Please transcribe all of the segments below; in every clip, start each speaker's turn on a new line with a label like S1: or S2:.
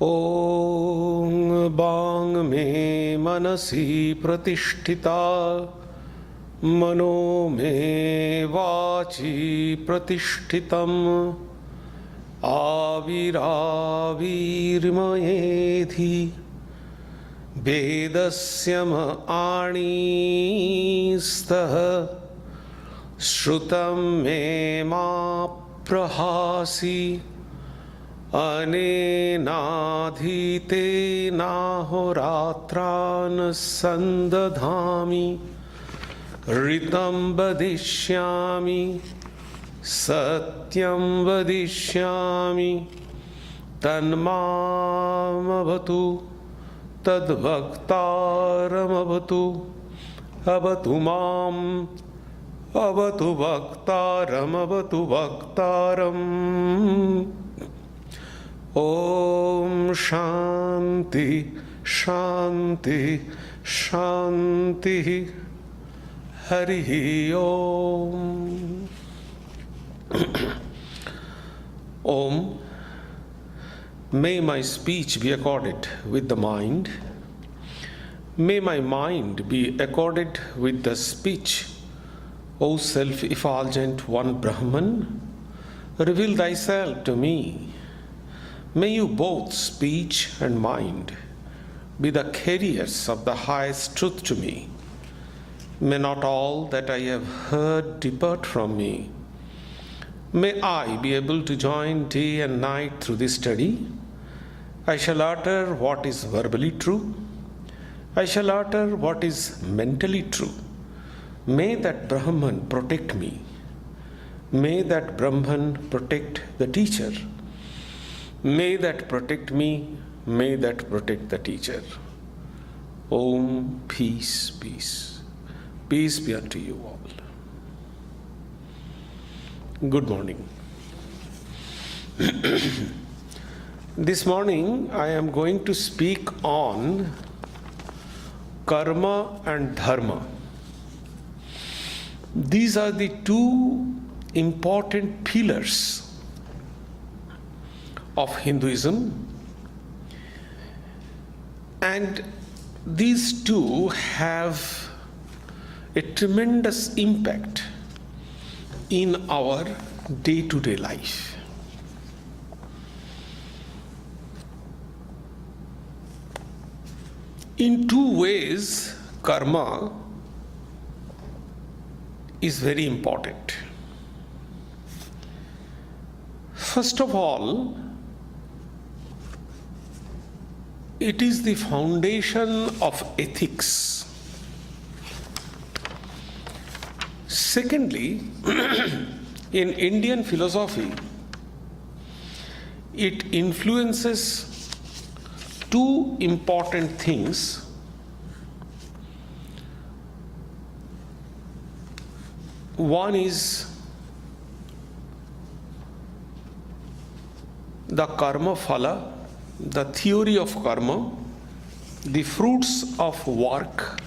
S1: ॐ बांग मे मनसि प्रतिष्ठिता मनो मे वाचि प्रतिष्ठितम् आविराविर्मयेधि वेदस्य आणीस्तः श्रुतं मे मा प्रहासि अनेनाधीतेनाहोरात्रान् सन्दधामि ऋतं वदिष्यामि सत्यं वदिष्यामि तन्मामवतु तद्वक्तारमवतु अवतु माम् अवतु वक्तारमवतु वक्तारम् ॐ शान्ति शान्ति शान्तिः हरिः ॐ Om. May my speech be accorded with the mind. May my mind be accorded with the speech. O self-effulgent one Brahman, reveal thyself to me. May you both speech and mind be the carriers of the highest truth to me. May not all that I have heard depart from me. May I be able to join day and night through this study. I shall utter what is verbally true. I shall utter what is mentally true. May that Brahman protect me. May that Brahman protect the teacher. May that protect me. May that protect the teacher. Om, peace, peace. Peace be unto you all. Good morning. This morning I am going to speak on karma and dharma. These are the two important pillars of Hinduism, and these two have a tremendous impact in our day-to-day life. In two ways, karma is very important. First of all, it is the foundation of ethics. Secondly, in Indian philosophy, it influences two important things. One is the karma phala, the theory of karma, the fruits of work,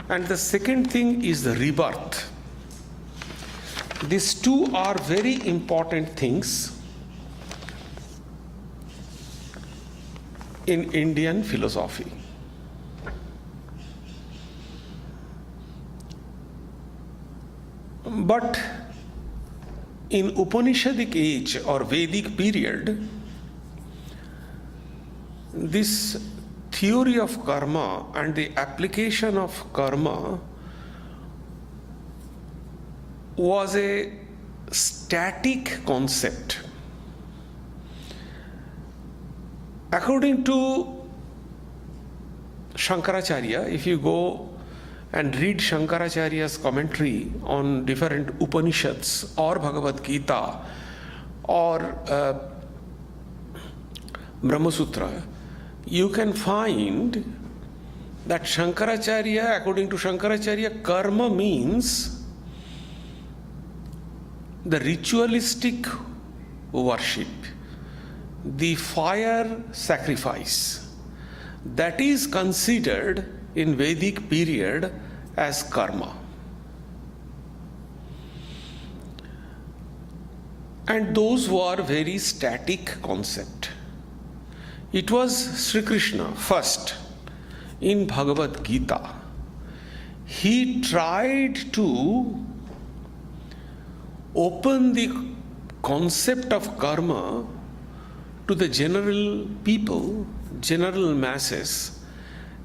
S1: and the second thing is the rebirth. These two are very important things in Indian philosophy. But in Upanishadic age or Vedic period, this theory of karma and the application of karma was a static concept. According to Shankaracharya, if you go and read Shankaracharya's commentary on different Upanishads or Bhagavad Gita or Brahma Sutra, you can find that Shankaracharya, according to Shankaracharya, karma means the ritualistic worship, the fire sacrifice, that is considered in Vedic period as karma. And those were very static concept. It was Sri Krishna first in Bhagavad Gita. He tried to open the concept of karma to the general people, general masses,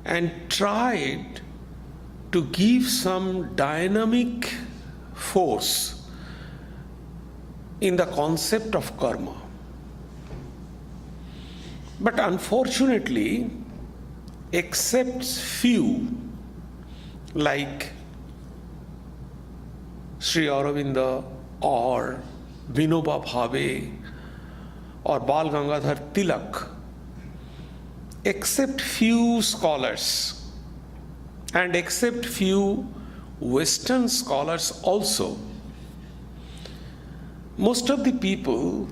S1: and tried to give some dynamic force in the concept of karma. But unfortunately, except few like Sri Aurobindo or Vinoba Bhave or Bal Gangadhar Tilak, except few scholars and except few Western scholars also, most of the people,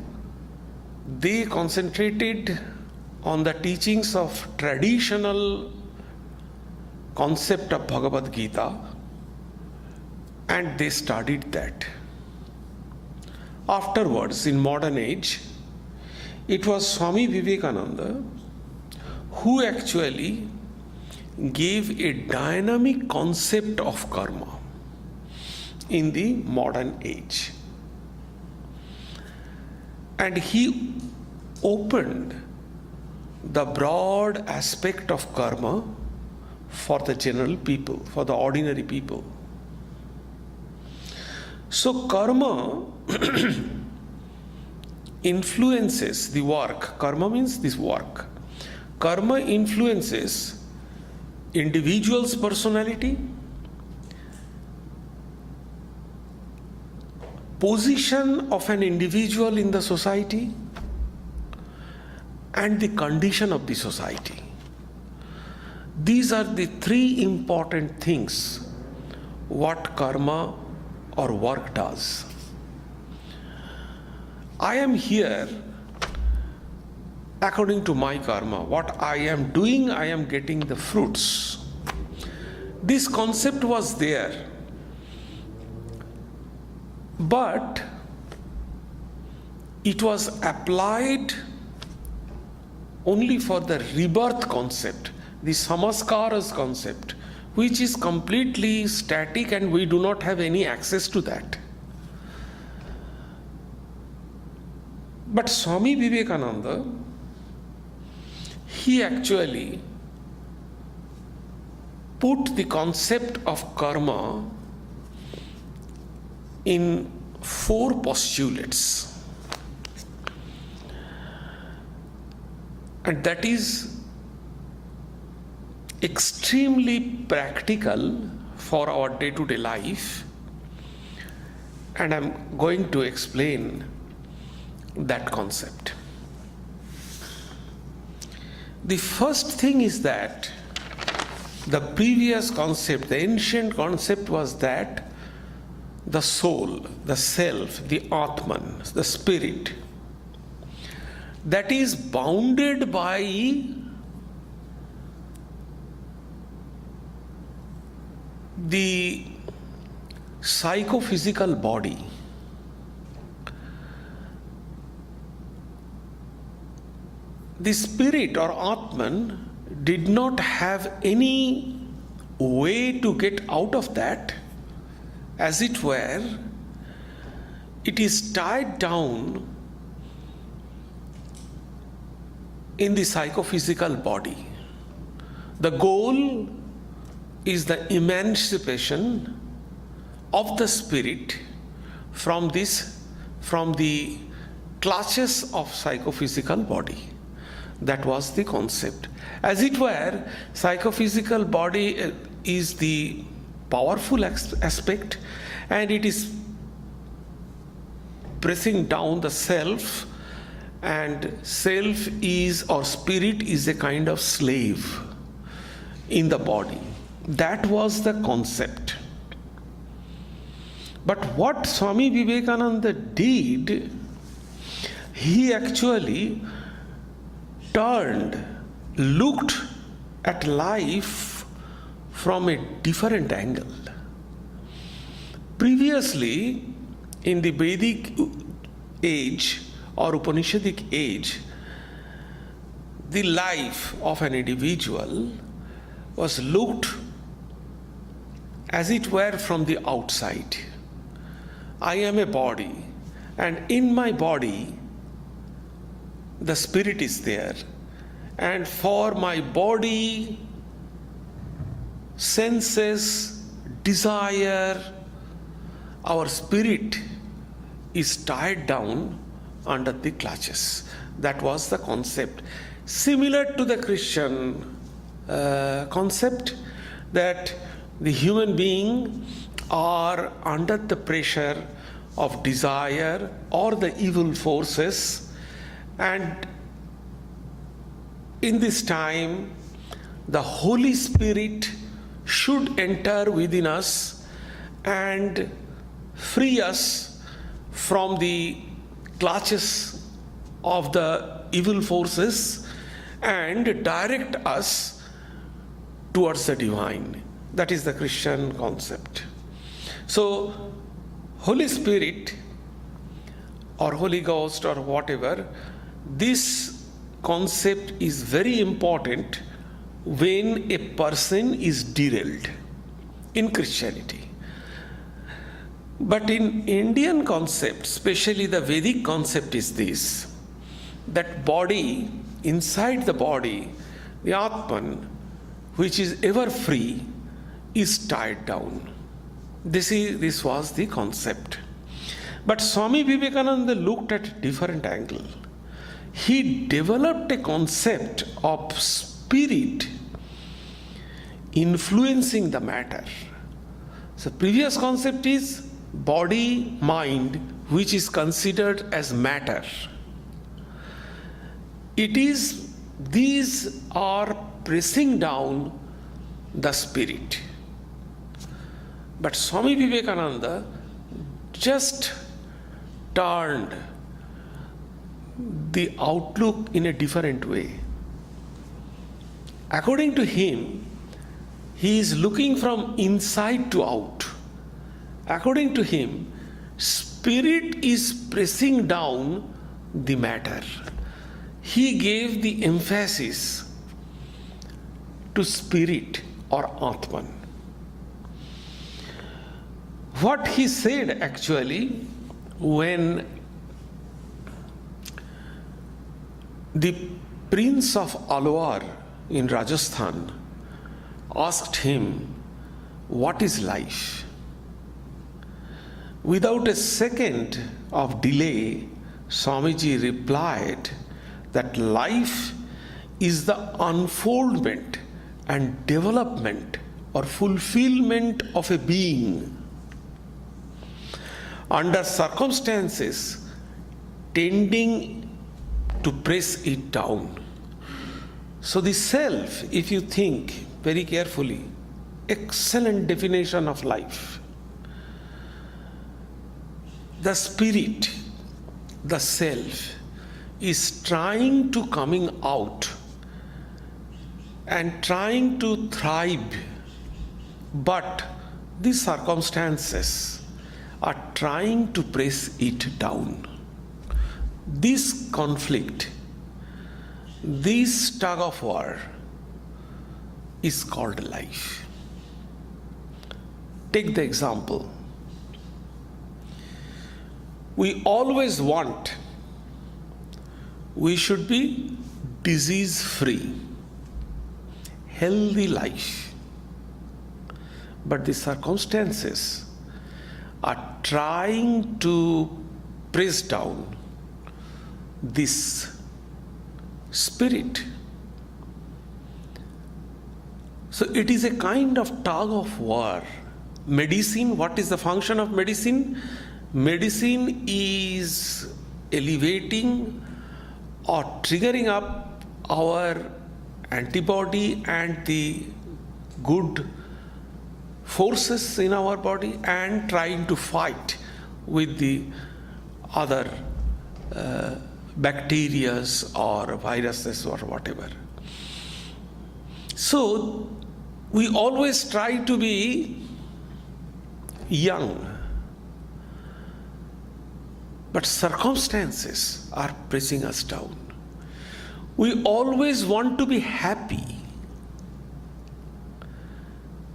S1: they concentrated on the teachings of traditional concept of Bhagavad Gita, and they studied that. Afterwards, in modern age, it was Swami Vivekananda who actually gave a dynamic concept of karma in the modern age. And he opened the broad aspect of karma for the general people, for the ordinary people. So karma influences the work. Karma means this work. Karma influences individual's personality, position of an individual in the society, and the condition of the society. These are the three important things what karma or work does. I am here according to my karma. What I am doing, I am getting the fruits. This concept was there, but it was applied only for the rebirth concept, the samaskaras concept, which is completely static and we do not have any access to that. But Swami Vivekananda, he actually put the concept of karma in 4 postulates. And that is extremely practical for our day-to-day life. And I'm going to explain that concept. The first thing is that the previous concept, the ancient concept was that the soul, the self, the Atman, the spirit, that is bounded by the psychophysical body. The spirit or Atman did not have any way to get out of that. As it were, it is tied down in the psychophysical body. The goal is the emancipation of the spirit from the clutches of psychophysical body. That was the concept. As it were, psychophysical body is the powerful aspect, and it is pressing down the self, and self is, or spirit is, a kind of slave in the body. That was the concept. But what Swami Vivekananda did, he actually looked at life from a different angle. Previously, in the Vedic age or Upanishadic age, the life of an individual was looked as it were from the outside. I am a body, and in my body the spirit is there, and for my body, senses, desire, our spirit is tied down under the clutches. That was the concept. Similar to the Christian concept that the human being are under the pressure of desire or the evil forces, and in this time the Holy Spirit should enter within us and free us from the clutches of the evil forces and direct us towards the divine. That is the Christian concept. So Holy Spirit or Holy Ghost or whatever, this concept is very important when a person is derailed in Christianity. But in Indian concept, especially the Vedic concept, is this, that body, inside the body, the Atman, which is ever free, is tied down. This was the concept. But Swami Vivekananda looked at a different angle. He developed a concept of spirit influencing the matter. So previous concept is body, mind, which is considered as matter. These are pressing down the spirit. But Swami Vivekananda just turned the outlook in a different way. According to him, he is looking from inside to out. According to him, spirit is pressing down the matter. He gave the emphasis to spirit or Atman. What he said actually, when the Prince of Alwar in Rajasthan asked him, "What is life?" Without a second of delay, Swamiji replied that life is the unfoldment and development or fulfillment of a being under circumstances tending to press it down. So the self, if you think very carefully, excellent definition of life. The spirit, the self, is trying to coming out and trying to thrive, but these circumstances are trying to press it down. This conflict, this tug of war is called life. Take the example. We always want we should be disease-free, healthy life. But the circumstances are trying to press down this spirit. So it is a kind of tug of war. Medicine, what is the function of medicine? Medicine is elevating or triggering up our antibody and the good forces in our body and trying to fight with the other bacteria or viruses or whatever. So we always try to be young, but circumstances are pressing us down. We always want to be happy,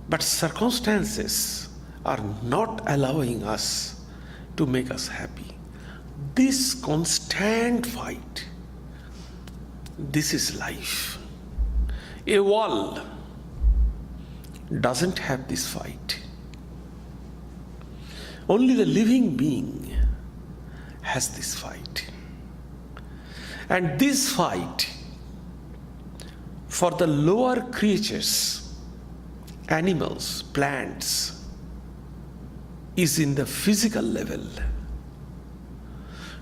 S1: but circumstances are not allowing us to make us happy. This constant fight, this is life. A wall doesn't have this fight. Only the living being has this fight. And this fight for the lower creatures, animals, plants, is in the physical level.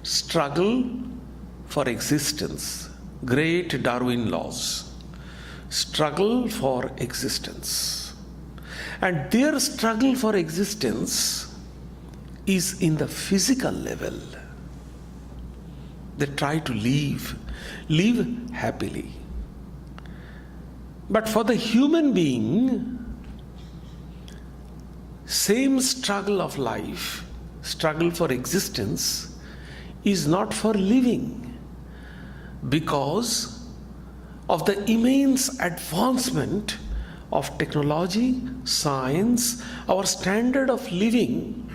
S1: Struggle for existence, great Darwin laws. Struggle for existence. And their struggle for existence is in the physical level. They try to live happily. But for the human being, same struggle of life, struggle for existence, is not for living, because of the immense advancement of technology, science. Our standard of living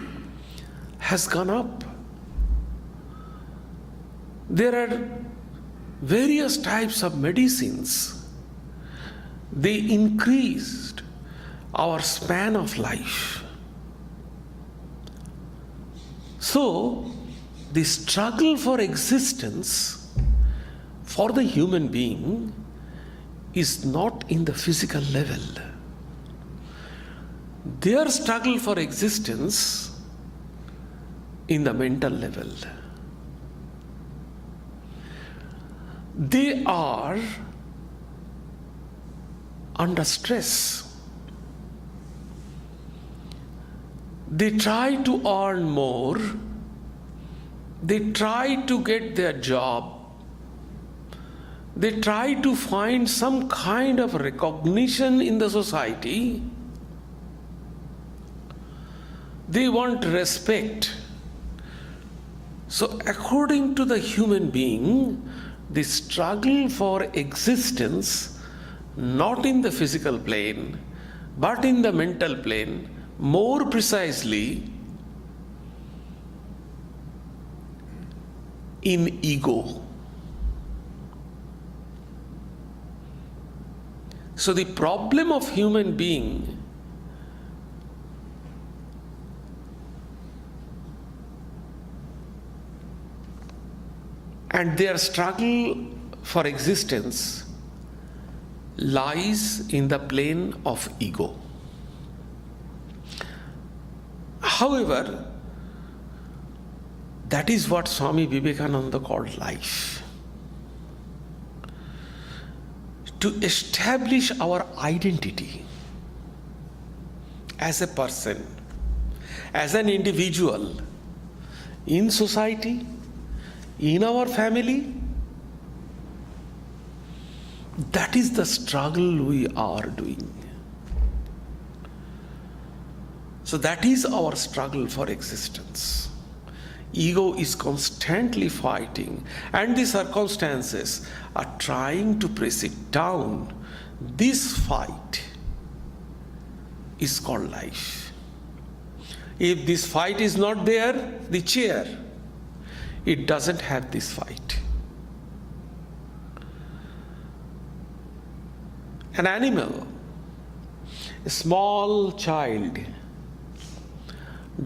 S1: has gone up. There are various types of medicines. They increased our span of life. So, the struggle for existence for the human being is not in the physical level. Their struggle for existence in the mental level. They are under stress. They try to earn more. They try to get their job. They try to find some kind of recognition in the society. They want respect. So according to the human being, the struggle for existence, not in the physical plane, but in the mental plane, more precisely in ego. So the problem of human being and their struggle for existence lies in the plane of ego. However, that is what Swami Vivekananda called life. To establish our identity as a person, as an individual, in society, in our family, that is the struggle we are doing. So that is our struggle for existence. Ego is constantly fighting, and the circumstances are trying to press it down. This fight is called life. If this fight is not there, the chair, it doesn't have this fight. An animal, a small child,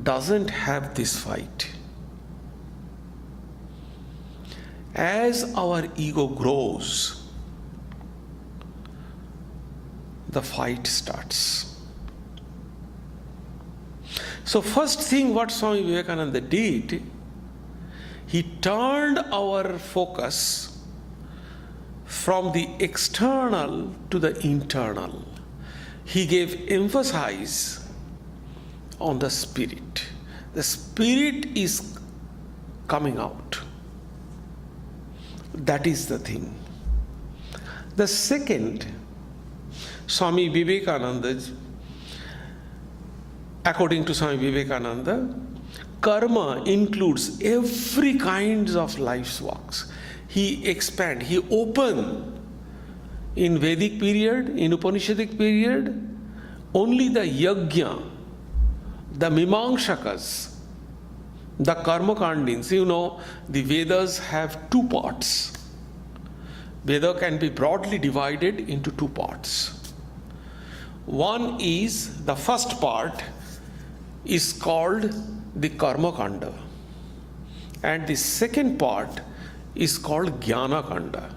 S1: doesn't have this fight. As our ego grows, the fight starts. So first thing what Swami Vivekananda did, he turned our focus from the external to the internal. He gave emphasis on the spirit. The spirit is coming out. That is the thing. The second, Swami Vivekananda, according to Swami Vivekananda, karma includes every kind of life's works. he expand, he open. In Vedic period, in Upanishadic period, only the yajna, the mimamsakas, the karmakandins, the Vedas have two parts. Veda can be broadly divided into two parts. One is, the first part is called the karmakanda, and the second part is called jnana kanda.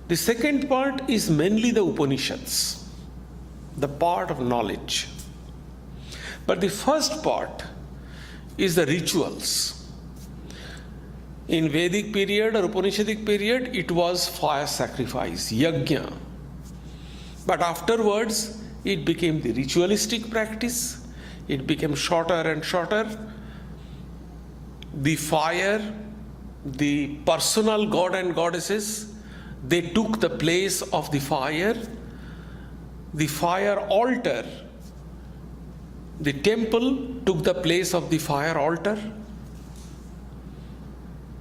S1: The second part is mainly the Upanishads, the part of knowledge. But the first part is the rituals. In Vedic period or Upanishadic period, it was fire sacrifice, yajna. But afterwards, it became the ritualistic practice. It became shorter and shorter. The fire, the personal god and goddesses, they took the place of the fire. The fire altar, the temple took the place of the fire altar.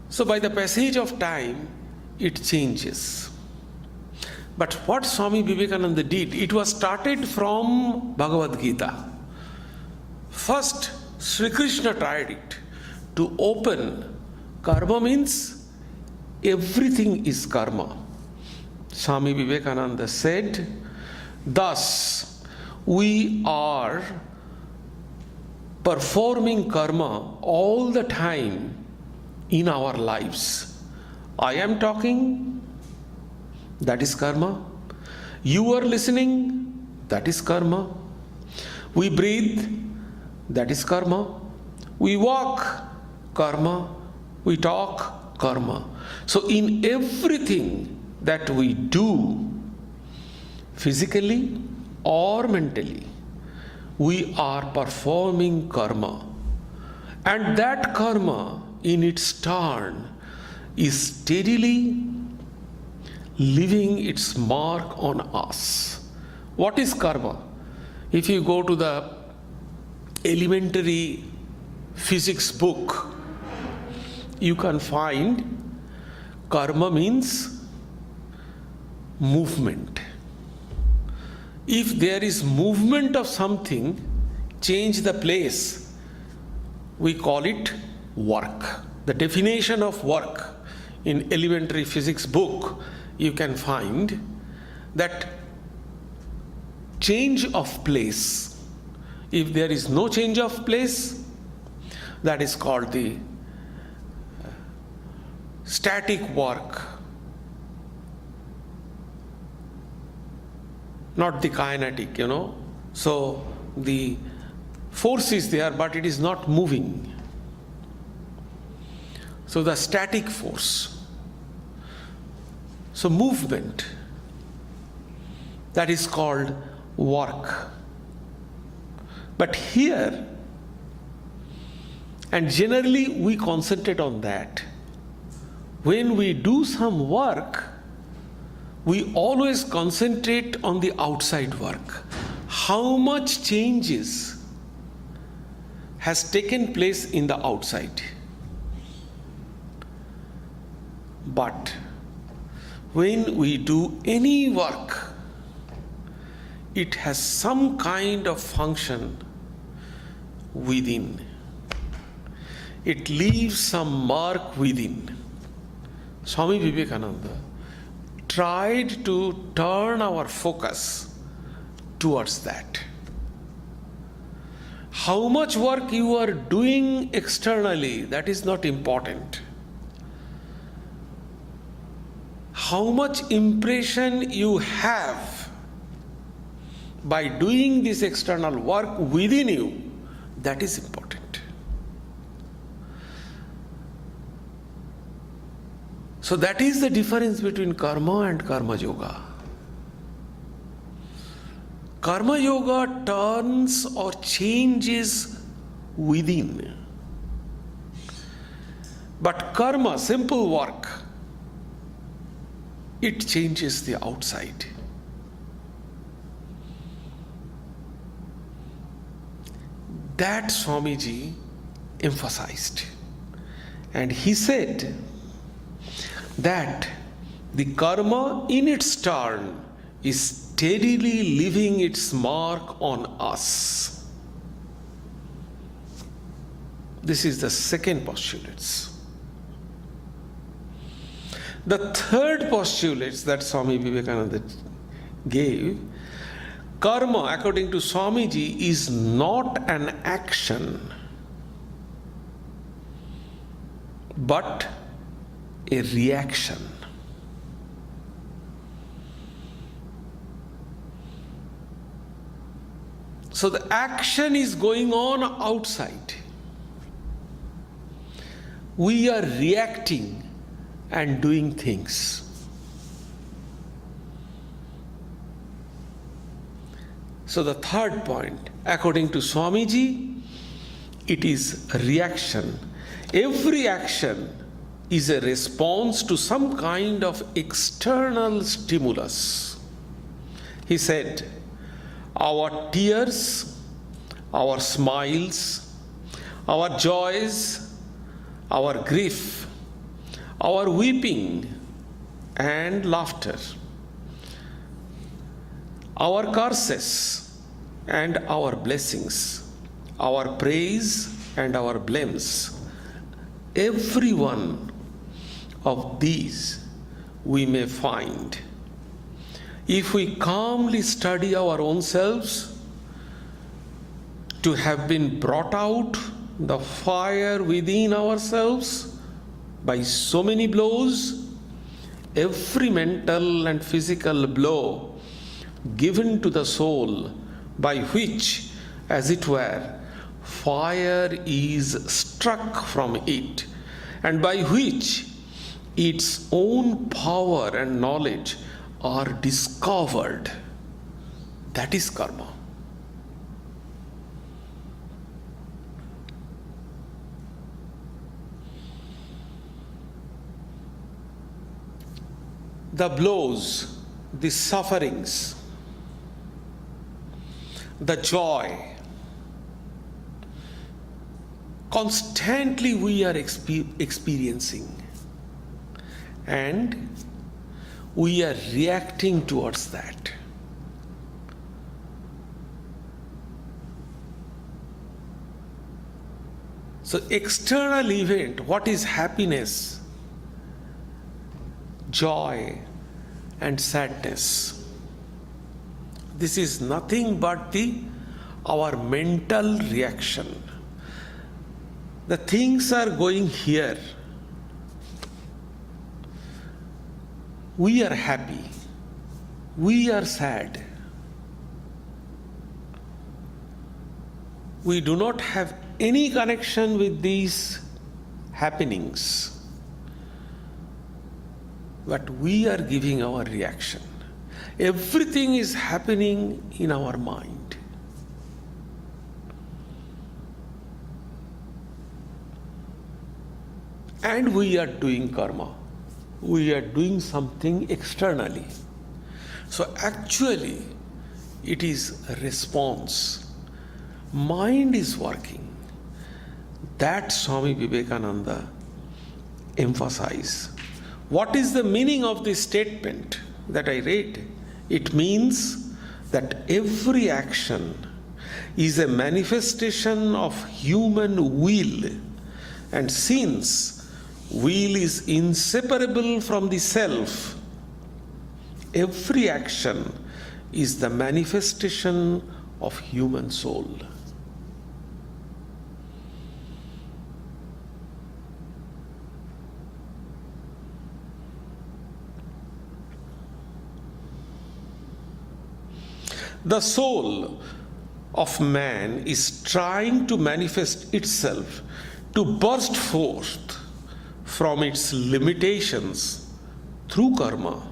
S1: So by the passage of time, it changes. But what Swami Vivekananda did, it was started from Bhagavad Gita. First, Sri Krishna tried it to open. Karma means everything is karma. Swami Vivekananda said, thus we are performing karma all the time in our lives. I am talking, that is karma. You are listening, that is karma. We breathe, that is karma. We walk, karma. We talk, karma. So in everything that we do, physically or mentally, we are performing karma. And that karma, in its turn, is steadily leaving its mark on us. What is karma? If you go to the elementary physics book, you can find karma means movement. If there is movement of something, change the place, we call it work. The definition of work in elementary physics book, you can find that change of place. If there is no change of place, that is called the static work, not the kinetic, So the force is there, but it is not moving. So the static force. So movement, that is called work. But here, and generally we concentrate on that. When we do some work, we always concentrate on the outside work. How much changes has taken place in the outside? But when we do any work, it has some kind of function within. It leaves some mark within. Swami Vivekananda tried to turn our focus towards that. How much work you are doing externally, that is not important. How much impression you have by doing this external work within you, that is important. So that is the difference between karma and karma yoga. Karma yoga turns or changes within. But karma, simple work, it changes the outside. That Swamiji emphasized. And he said, that the karma in its turn is steadily leaving its mark on us. This is the second postulate. The third postulate that Swami Vivekananda gave, karma, according to Swamiji, is not an action, but a reaction. So the action is going on outside. We are reacting and doing things. So the third point, according to Swamiji, it is reaction. Every action is a response to some kind of external stimulus. He said, our tears, our smiles, our joys, our grief, our weeping and laughter, our curses and our blessings, our praise and our blames, every one of these we may find, if we calmly study our own selves, to have been brought out the fire within ourselves by so many blows, every mental and physical blow given to the soul, by which, as it were, fire is struck from it, and by which its own power and knowledge are discovered. That is karma. The blows, the sufferings, the joy, constantly we are experiencing, and we are reacting towards that. So external event, what is happiness, joy and sadness? This is nothing but our mental reaction. The things are going here. We are happy. We are sad. We do not have any connection with these happenings, but we are giving our reaction. Everything is happening in our mind. And we are doing karma. We are doing something externally. So actually, it is a response. Mind is working. That Swami Vivekananda emphasized. What is the meaning of this statement that I read? It means that every action is a manifestation of human will, and since will is inseparable from the self, every action is the manifestation of human soul. The soul of man is trying to manifest itself, to burst forth from its limitations through karma.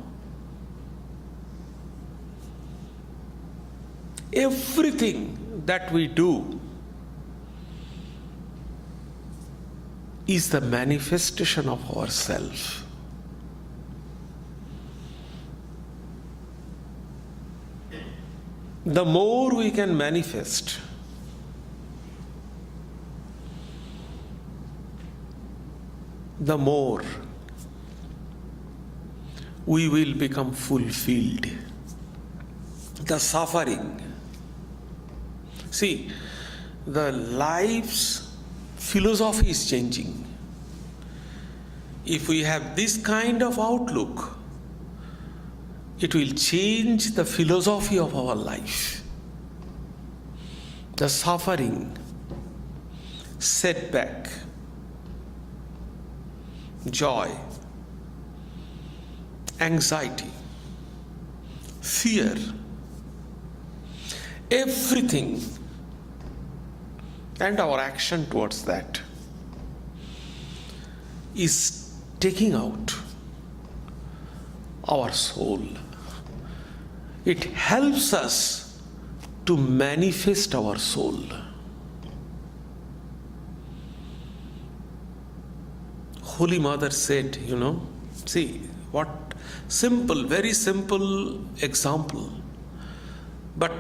S1: Everything that we do is the manifestation of ourself. The more we can manifest, the more we will become fulfilled. The suffering. See, the life's philosophy is changing. If we have this kind of outlook, it will change the philosophy of our life. The suffering, setback, joy, anxiety, fear, everything, and our action towards that is taking out our soul. It helps us to manifest our soul. Holy Mother said, see what simple, very simple example, but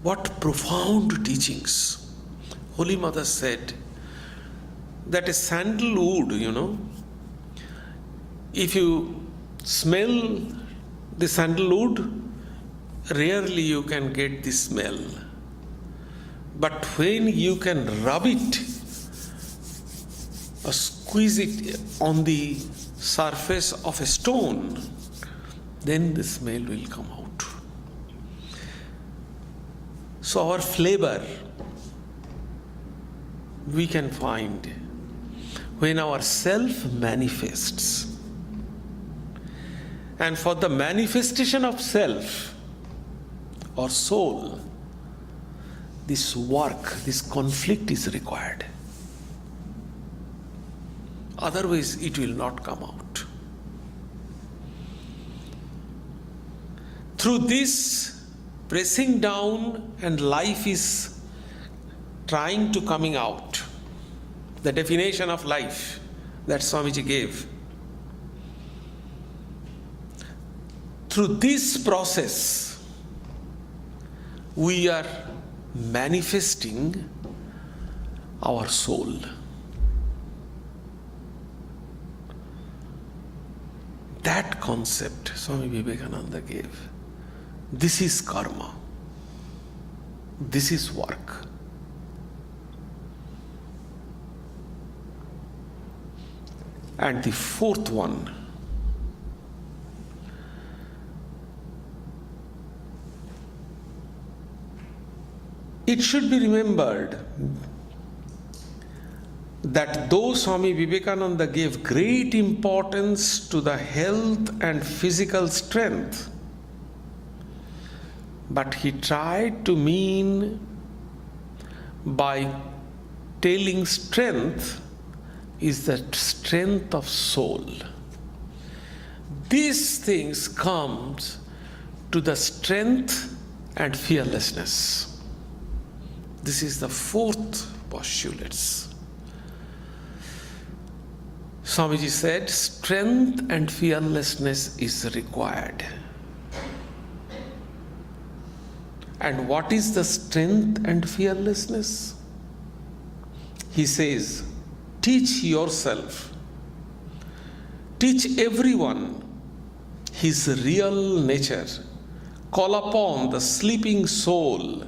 S1: what profound teachings. Holy Mother said that a sandalwood, if you smell the sandalwood, rarely you can get the smell. But when you can rub it or squeeze it on the surface of a stone, then the smell will come out. So our flavor we can find when our self manifests. And for the manifestation of self or soul, this work, this conflict is required. Otherwise, it will not come out. Through this pressing down, and life is trying to coming out. The definition of life that Swamiji gave. Through this process, we are manifesting our soul. That concept Swami Vivekananda gave. This is karma. This is work. And the fourth one, it should be remembered that though Swami Vivekananda gave great importance to the health and physical strength, but he tried to mean by telling strength is the strength of soul. These things comes to the strength and fearlessness. This is the fourth postulate. Swamiji said, strength and fearlessness is required. And what is the strength and fearlessness? He says, teach yourself, teach everyone his real nature, call upon the sleeping soul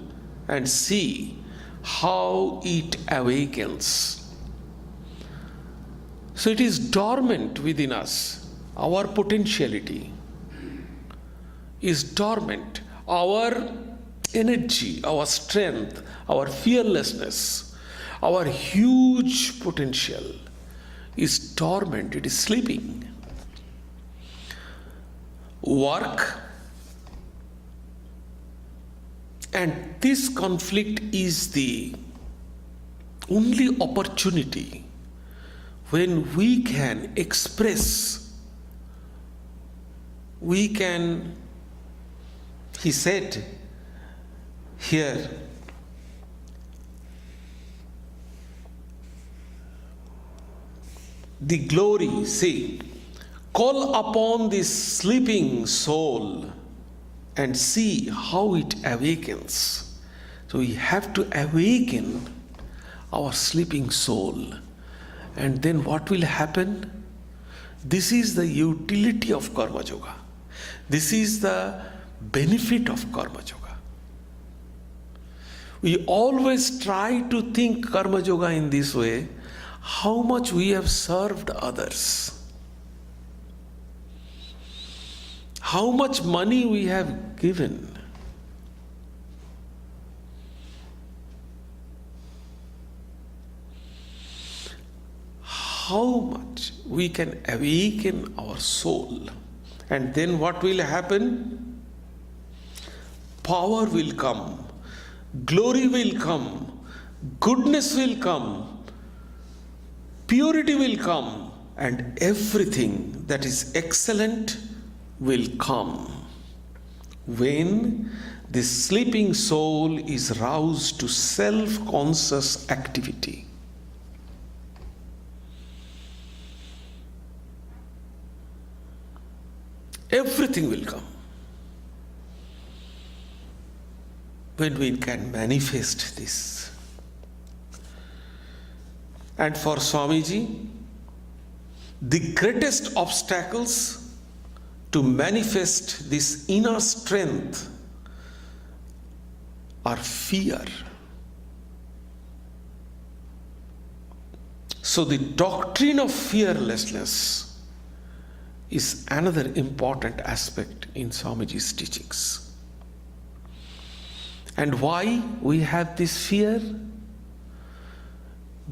S1: and see how it awakens. So it is dormant within us. Our potentiality is dormant. Our energy, our strength, our fearlessness, our huge potential is dormant, it is sleeping. Work, and this conflict is the only opportunity when we can express, he said here, the glory, see, call upon this sleeping soul and see how it awakens. So we have to awaken our sleeping soul. And then what will happen? This is the utility of Karma Yoga. This is the benefit of Karma Yoga. We always try to think Karma Yoga in this way, how much we have served others, how much money we have given, how much we can awaken our soul. And then what will happen? Power will come, glory will come, goodness will come, purity will come, and everything that is excellent will come when the sleeping soul is roused to self-conscious activity. Everything will come when we can manifest this. And for Swamiji, the greatest obstacles to manifest this inner strength are fear. So the doctrine of fearlessness is another important aspect in Swamiji's teachings. And why we have this fear?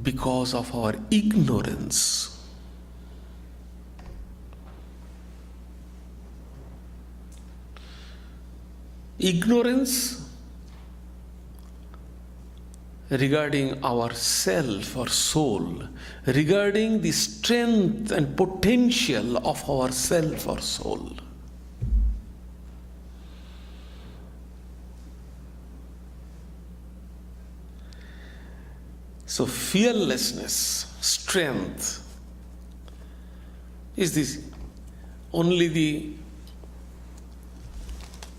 S1: Because of our ignorance. Ignorance regarding our self or soul, regarding the strength and potential of our self or soul. So fearlessness, strength is this only the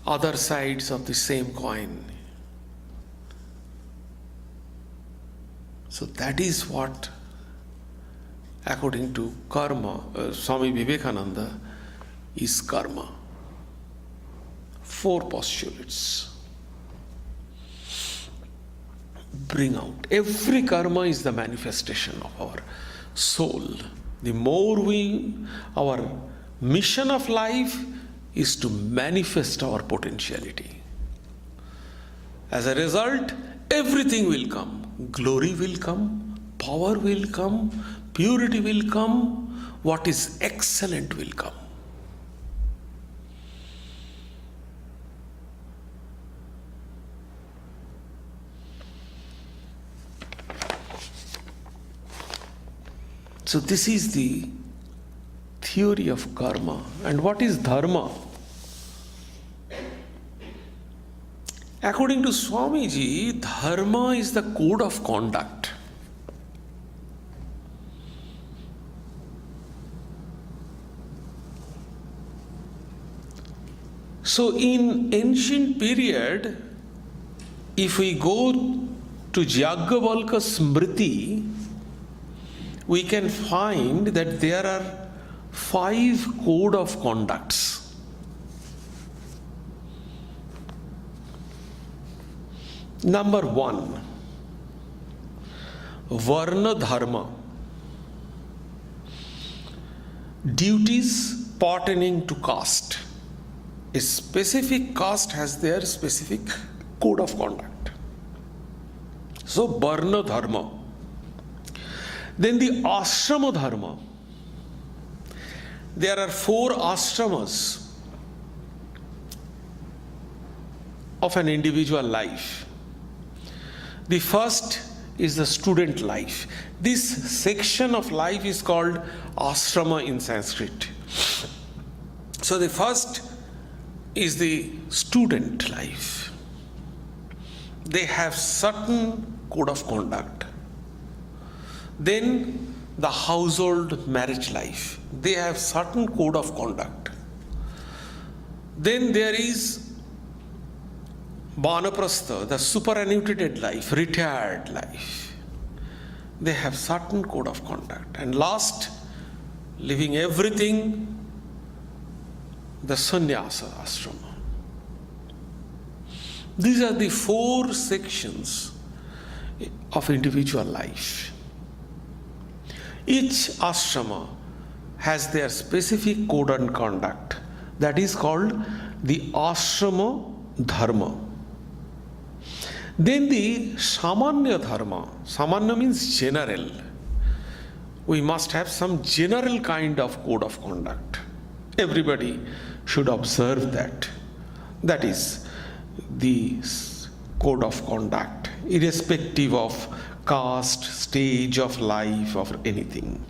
S1: other sides of the same coin. So that is what, according to karma, Swami Vivekananda, is karma. 4 postulates bring out. Every karma is the manifestation of our soul. The more our mission of life is to manifest our potentiality. As a result, everything will come. Glory will come, power will come, purity will come, what is excellent will come. So this is the theory of karma. And what is dharma? According to Swamiji, dharma is the code of conduct. So in ancient period, if we go to Yajnavalkya Smriti, we can find that there are 5 code of conducts. Number 1, Varna Dharma, duties pertaining to caste. A specific caste has their specific code of conduct. So Varna Dharma. Then the Ashrama Dharma. There are 4 ashramas of an individual life. The first is the student life. This section of life is called ashrama in Sanskrit. So the first is the student life. They have certain code of conduct. Then the household marriage life. They have certain code of conduct. Then there is Vanaprastha, the superannuated life, retired life. They have certain code of conduct. And last, leaving everything, the sannyasa ashrama. These are the 4 sections of individual life. Each ashrama has their specific code and conduct that is called the ashrama dharma. Then the samanya dharma. Samanya means general. We must have some general kind of code of conduct. Everybody should observe that. That is the code of conduct, irrespective of caste, stage of life, or anything.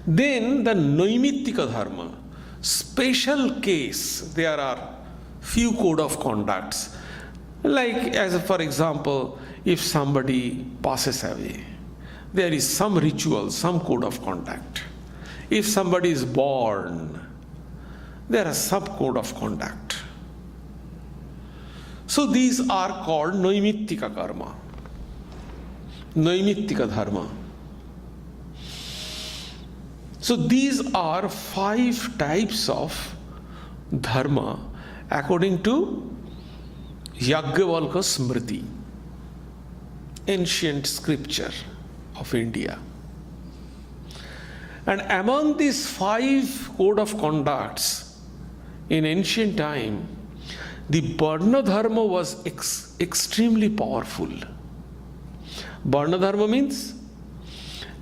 S1: Then the naimittika dharma, special case, there are few code of conducts. Like, as for example, if somebody passes away, there is some ritual, some code of conduct. If somebody is born, there are some code of conduct. So these are called naimittika karma, naimittika dharma. So these are 5 types of dharma according to Yajnavalkya Smriti, ancient scripture of India. And among these 5 code of conducts in ancient time, the Varna Dharma was extremely powerful. Varna Dharma means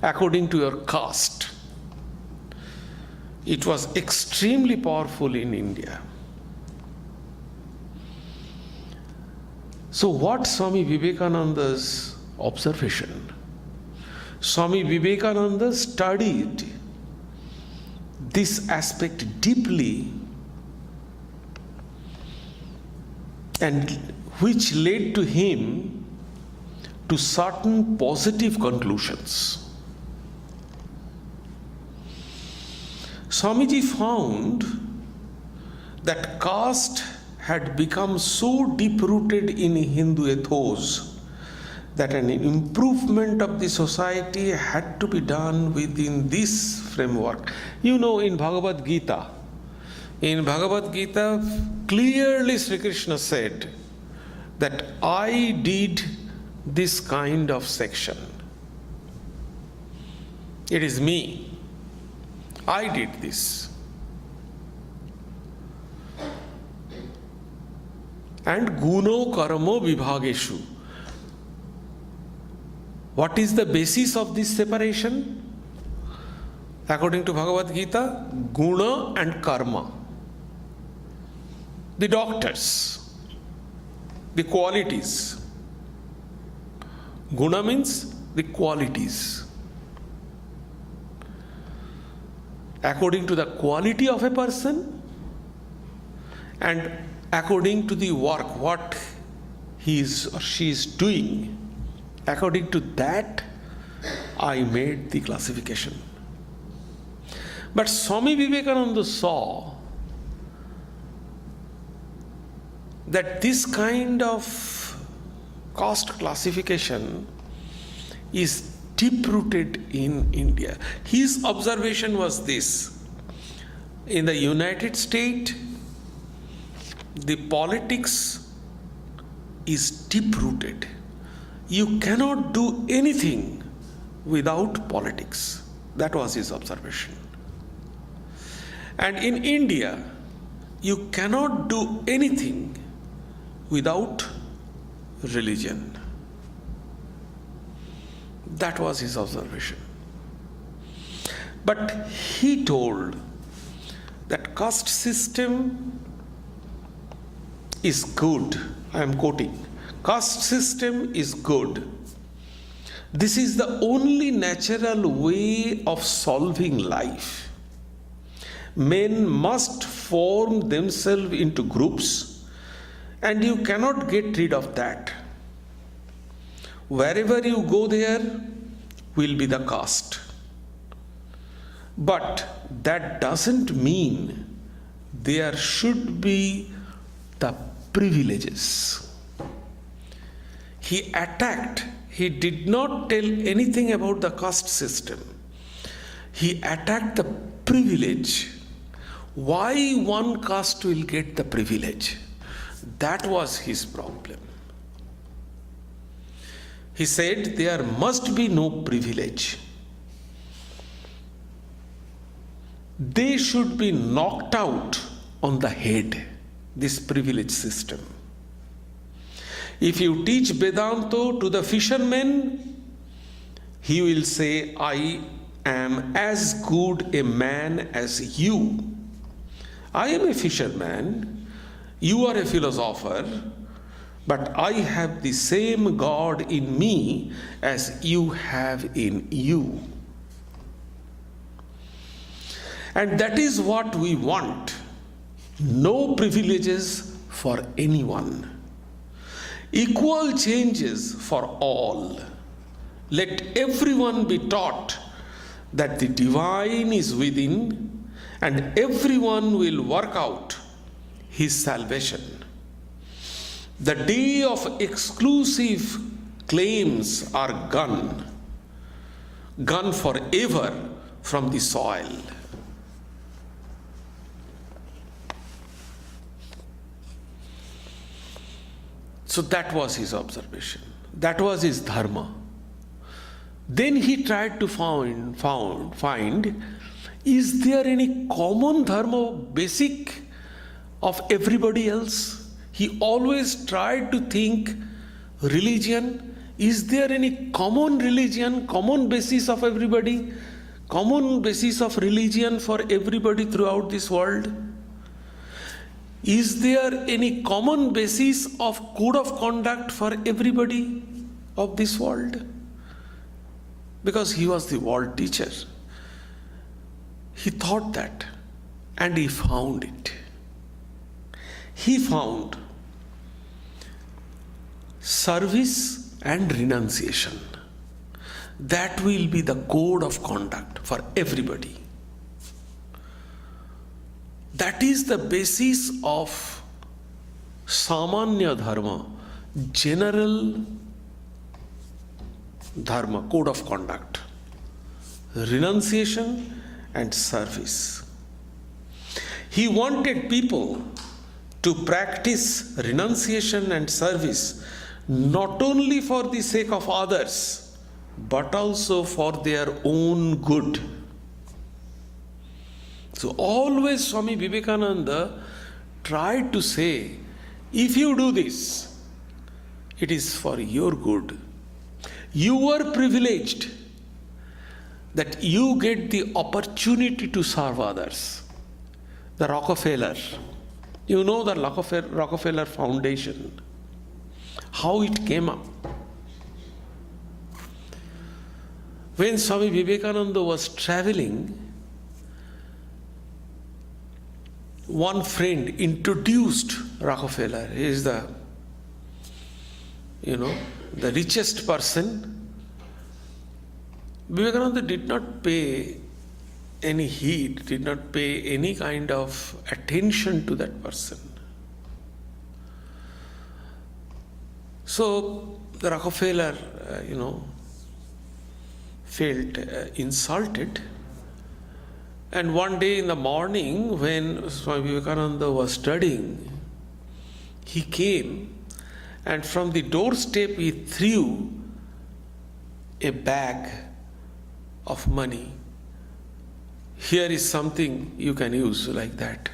S1: according to your caste. It was extremely powerful in India. So what Swami Vivekananda's observation? Swami Vivekananda studied this aspect deeply, and which led to him to certain positive conclusions. Swamiji found that caste had become so deep-rooted in Hindu ethos that an improvement of the society had to be done within this framework. You know, in Bhagavad Gita, clearly Sri Krishna said that I did this kind of section. It is me. I did this. And guno karmo vibhageshu. What is the basis of this separation? According to Bhagavad Gita, guna and karma. The doctors, the qualities. Guna means the qualities. According to the quality of a person and according to the work, what he is or she is doing, according to that, I made the classification. But Swami Vivekananda saw that this kind of caste classification is deep-rooted in India. His observation was this: in the United States, the politics is deep-rooted. You cannot do anything without politics. That was his observation. And in India, you cannot do anything without religion. That was his observation. But he told that caste system is good. I am quoting. Caste system is good. This is the only natural way of solving life. Men must form themselves into groups, and you cannot get rid of that. Wherever you go, there will be the caste. But that doesn't mean there should be the privileges. He did not tell anything about the caste system. He attacked the privilege. Why one caste will get the privilege? That was his problem. He said there must be no privilege. They should be knocked out on the head, this privilege system. If you teach Vedanta to the fisherman, he will say, I am as good a man as you. I am a fisherman, you are a philosopher, but I have the same God in me as you have in you. And that is what we want. No privileges for anyone. Equal changes for all. Let everyone be taught that the divine is within, and everyone will work out his salvation. The day of exclusive claims are gone forever from the soil. So that was his observation. That was his dharma. Then he tried to find, is there any common dharma, basic of everybody else? He always tried to think religion. Is there any common religion, common basis of everybody, common basis of religion for everybody throughout this world? Is there any common basis of code of conduct for everybody of this world? Because he was the world teacher. He thought that, and he found it. He found service and renunciation. That will be the code of conduct for everybody. That is the basis of Samanya Dharma, general Dharma, code of conduct. Renunciation and service. He wanted people to practice renunciation and service not only for the sake of others, but also for their own good. So always Swami Vivekananda tried to say, if you do this, it is for your good. You were privileged that you get the opportunity to serve others. The Rockefeller, you know the Rockefeller Foundation, how it came up. When Swami Vivekananda was traveling, one friend introduced Rockefeller. He is the richest person. Vivekananda did not pay any heed, did not pay any kind of attention to that person. So the Rockefeller, felt insulted. And one day in the morning, when Swami Vivekananda was studying, he came and from the doorstep he threw a bag of money. Here is something you can use, like that.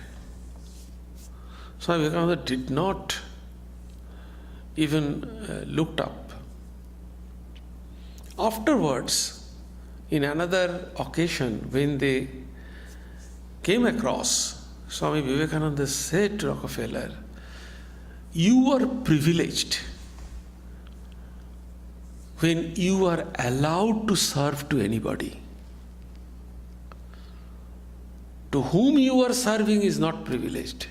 S1: Swami Vivekananda did not even looked up. Afterwards, in another occasion, when they came across, Swami Vivekananda said to Rockefeller, you are privileged when you are allowed to serve to anybody. To whom you are serving is not privileged,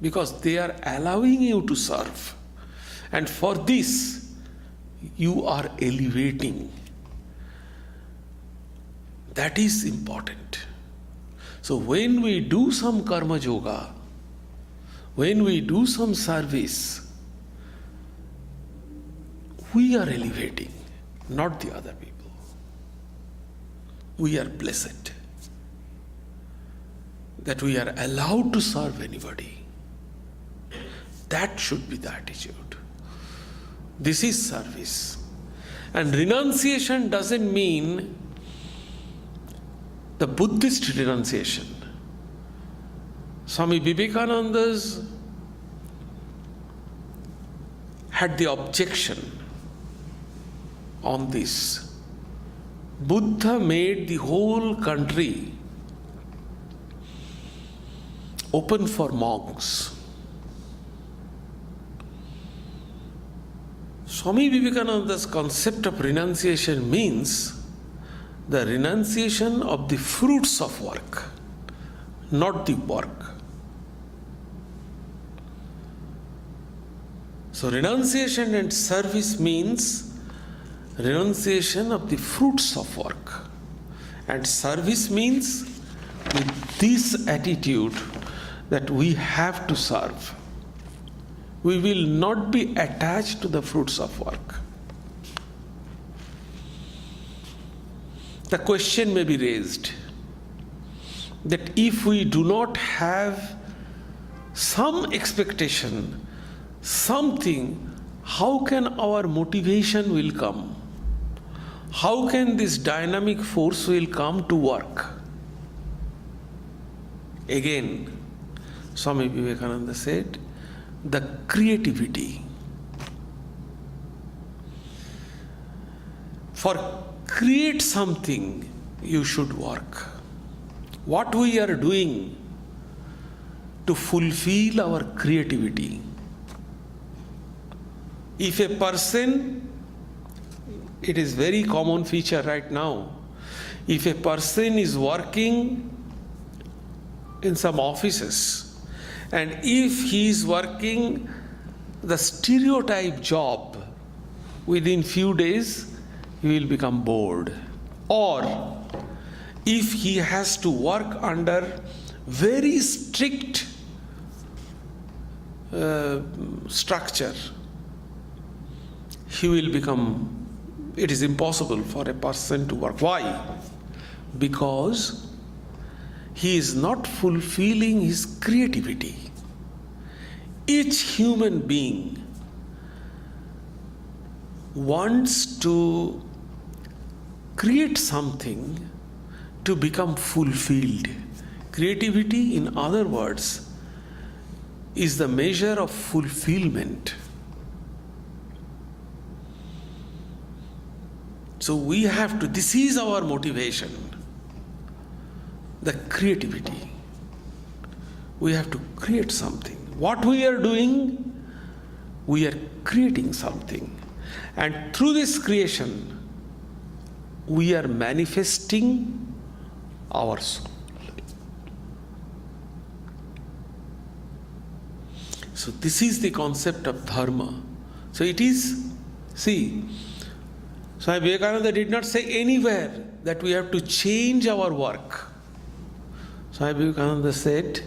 S1: because they are allowing you to serve. And for this, you are elevating. That is important. So when we do some karma yoga, when we do some service, we are elevating, not the other people. We are blessed. that we are allowed to serve anybody. That should be the attitude. This is service. And renunciation doesn't mean the Buddhist renunciation. Swami Vivekananda's had the objection on this. Buddha made the whole country open for monks. Swami Vivekananda's concept of renunciation means the renunciation of the fruits of work, not the work. So renunciation and service means renunciation of the fruits of work. And service means with this attitude that we have to serve. We will not be attached to the fruits of work. The question may be raised that if we do not have some expectation, something, how can our motivation will come? How can this dynamic force will come to work? Again, Swami Vivekananda said, the creativity. For create something, you should work. What we are doing to fulfill our creativity. If a person, it is very common feature right now, if a person is working in some offices, and if he is working the stereotype job, within few days he will become bored. Or if he has to work under very strict structure, he will become, it is impossible for a person to work. Why? Because he is not fulfilling his creativity. Each human being wants to create something to become fulfilled. Creativity, in other words, is the measure of fulfillment. So we have to, this is our motivation, the creativity. We have to create something. What we are doing, we are creating something. And through this creation, we are manifesting our soul. So this is the concept of dharma. So it is, see, Swami Vivekananda did not say anywhere that we have to change our work. Swami Vivekananda said,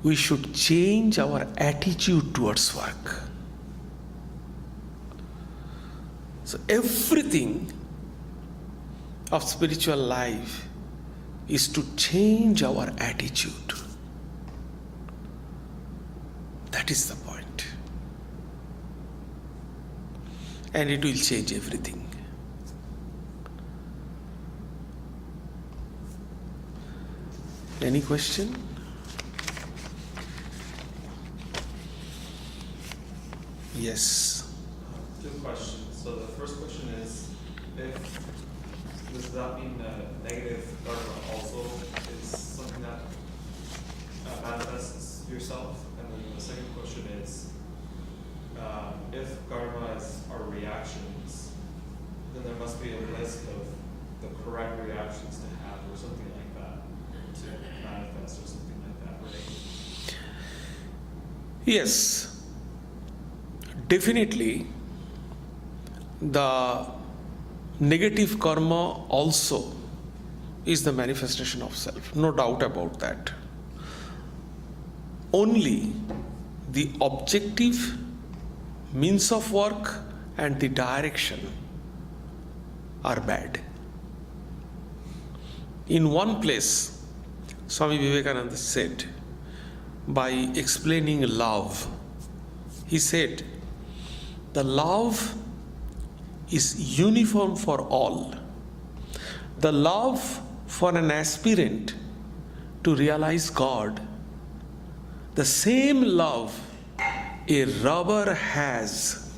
S1: we should change our attitude towards work. So everything of spiritual life is to change our attitude. That is the point. And it will change everything. Any question? Yes.
S2: Two questions. So the first question is, does that mean that negative dharma also is something that manifests yourself? And then the second question is, if karma is our reactions, then there must be a list of the correct reactions to have, or something like that, to manifest, or something like that, right?
S1: Yes. Definitely, the negative karma also is the manifestation of self, no doubt about that. Only the objective means of work and the direction are bad. In one place, Swami Vivekananda said, by explaining love, he said, the love is uniform for all. The love for an aspirant to realize God, the same love a robber has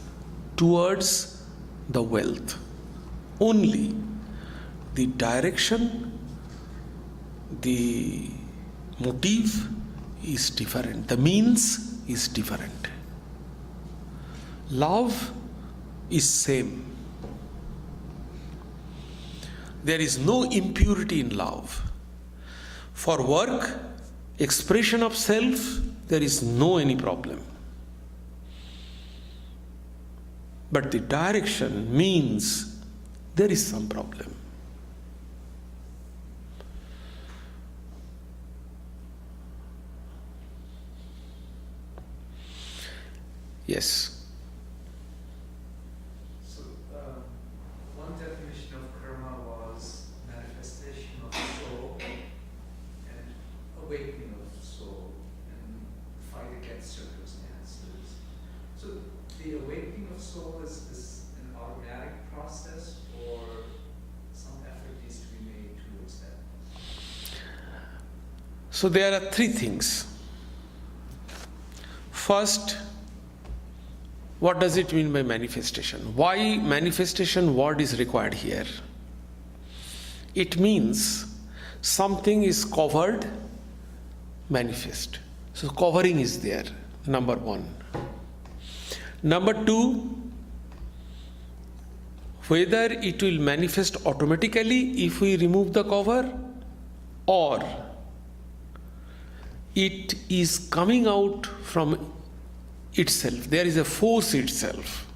S1: towards the wealth. Only the direction, the motive is different, the means is different. Love is same. There is no impurity in love. For work, expression of self, there is no any problem. But the direction means there is some problem. Yes.
S3: So, one definition of karma was manifestation of soul and awakening of soul and fight against circumstances. So, the awakening of soul is an automatic process, or some effort needs to be made towards that?
S1: So there are three things. First, what does it mean by manifestation? Why manifestation word is required here? It means something is covered, manifest. So covering is there, number one. Number two, whether it will manifest automatically if we remove the cover, or it is coming out from itself. There is a force itself.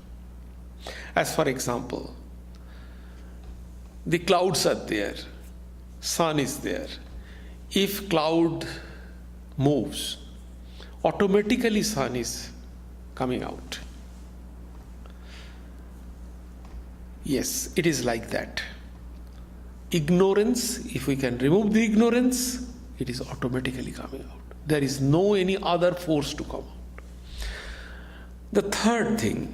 S1: As for example, the clouds are there, sun is there. If cloud moves, automatically sun is coming out. Yes, it is like that. Ignorance, if we can remove the ignorance, it is automatically coming out. There is no any other force to come out. The third thing,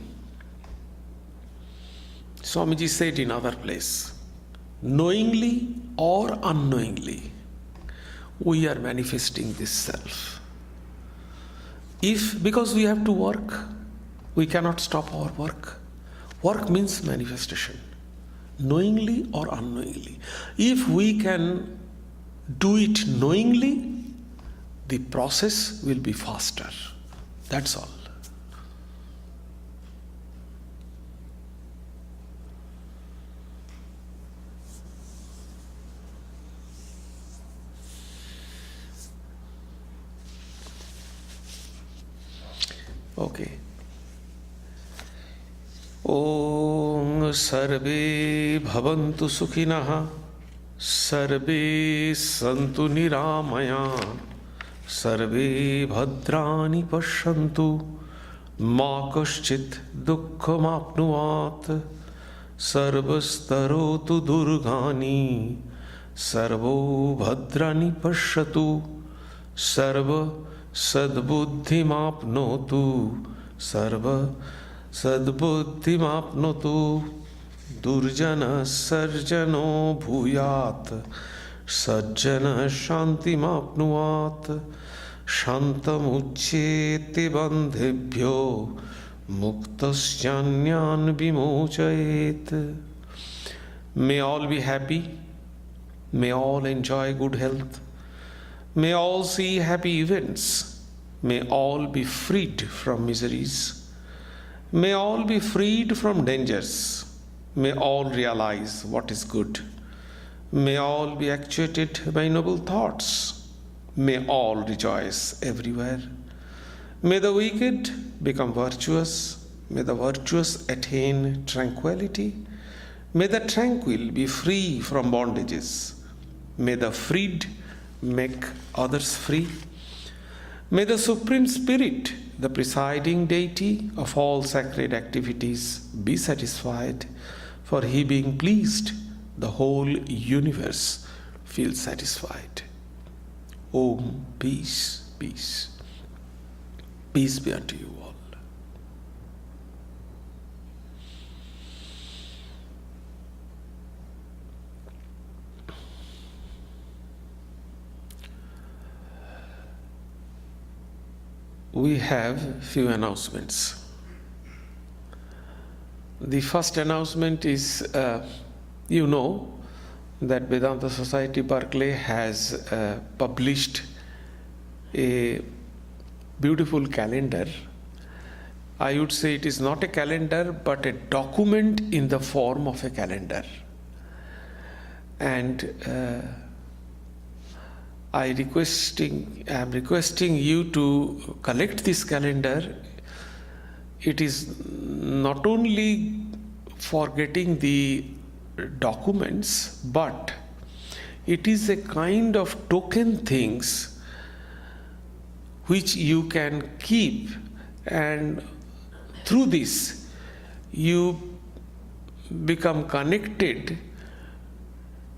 S1: Swamiji said in other place, knowingly or unknowingly, we are manifesting this self. Because we have to work, we cannot stop our work. Work means manifestation, knowingly or unknowingly. If we can do it knowingly, the process will be faster. That's all. Okay. Om Sarve Bhavantu Sukhinah Sarve Santu Niramaya Sarve Bhadrani Pashyantu Ma Kaschit Dukkham Apnuvat Sarvastarotu Durgani Sarvo Bhadrani Pashyatu Sarva Sadbuddhimapnotu Sarva Sadbuddhimapnotu Durjana Sarjano Bhuyat Sajjana Shantimapnuat Shantamuccheti Bandhebhyo Muktasyanyan Vimochayet. May all be happy. May all enjoy good health. May all see happy events. May all be freed from miseries. May all be freed from dangers. May all realize what is good. May all be actuated by noble thoughts. May all rejoice everywhere. May the wicked become virtuous. May the virtuous attain tranquility. May the tranquil be free from bondages. May the freed make others free. May the Supreme Spirit, the presiding deity of all sacred activities, be satisfied, for he being pleased, the whole universe feels satisfied. Om, peace, peace. Peace be unto you all. We have few announcements. The first announcement is, you know that Vedanta Society Berkeley has published a beautiful calendar. I would say it is not a calendar but a document in the form of a calendar. And I am requesting you to collect this calendar. It is not only for getting the documents, but it is a kind of token things which you can keep, and through this you become connected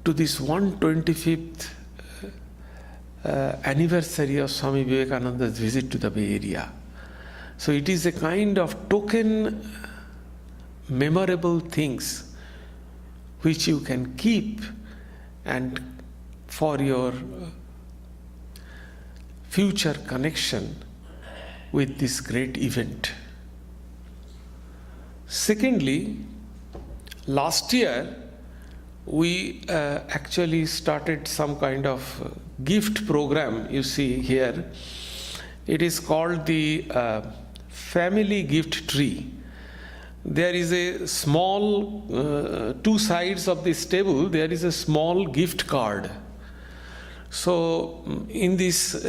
S1: to this 125th anniversary of Swami Vivekananda's visit to the Bay Area. So it is a kind of token, memorable things which you can keep and for your future connection with this great event. Secondly, last year we actually started some kind of gift program. You see here, it is called the family gift tree. There is a small, two sides of this table, there is a small gift card. So in this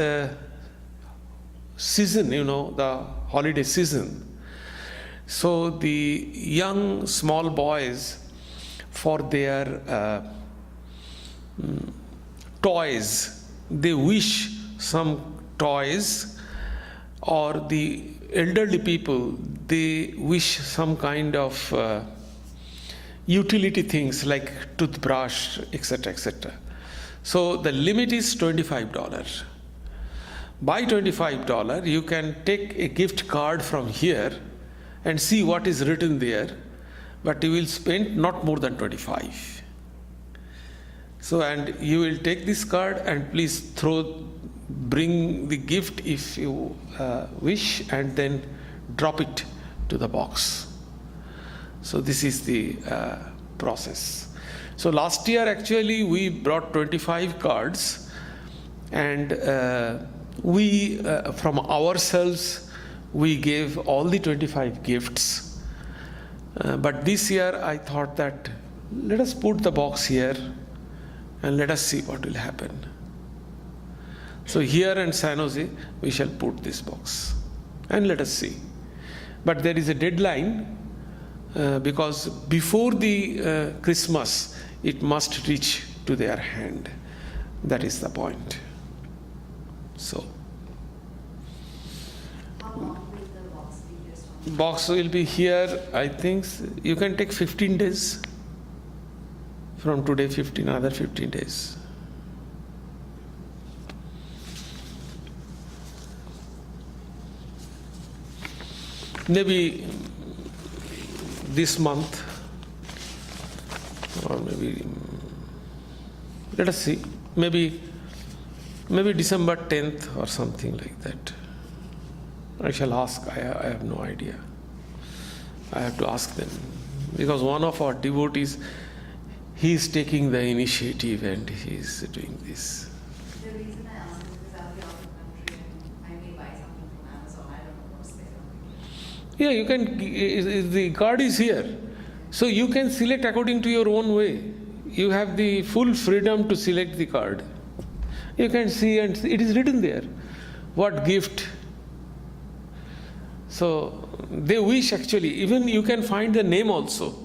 S1: season, the holiday season, so the young small boys, for their toys, they wish some toys, or the elderly people, they wish some kind of utility things like toothbrush, etc., etc. So the limit is $25. By $25, you can take a gift card from here and see what is written there, but you will spend not more than 25. So, and you will take this card and please bring the gift if you wish, and then drop it to the box. So this is the process. So last year actually we brought 25 cards, and we from ourselves we gave all the 25 gifts. But this year I thought that let us put the box here and let us see what will happen. So here in San Jose we shall put this box and let us see. But there is a deadline because before the Christmas it must reach to their hand. That is the point. So
S4: how long will the box be here, Swami?
S1: box will be here, I think you can take 15 days. From today, another 15 days. Maybe this month, or maybe, let us see, maybe December 10th or something like that. I shall ask, I have no idea. I have to ask them, because one of our devotees, he is taking the initiative and he is doing this.
S4: The reason I asked is because I'll be out of the country and I may buy something from Amazon. I don't know what's there.
S1: Yeah, you can, the card is here. So you can select according to your own way. You have the full freedom to select the card. You can see, and it is written there, what gift. So they wish actually, even you can find the name also.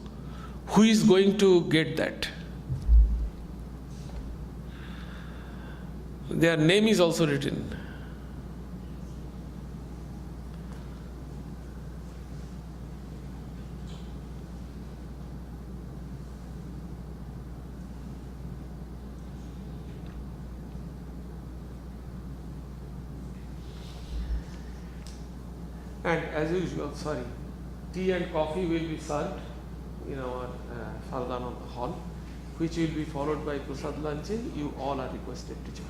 S1: Who is going to get that? Their name is also written. And as usual, tea and coffee will be served in our Sardhananda hall, which will be followed by Prasad luncheon. You all are requested to join.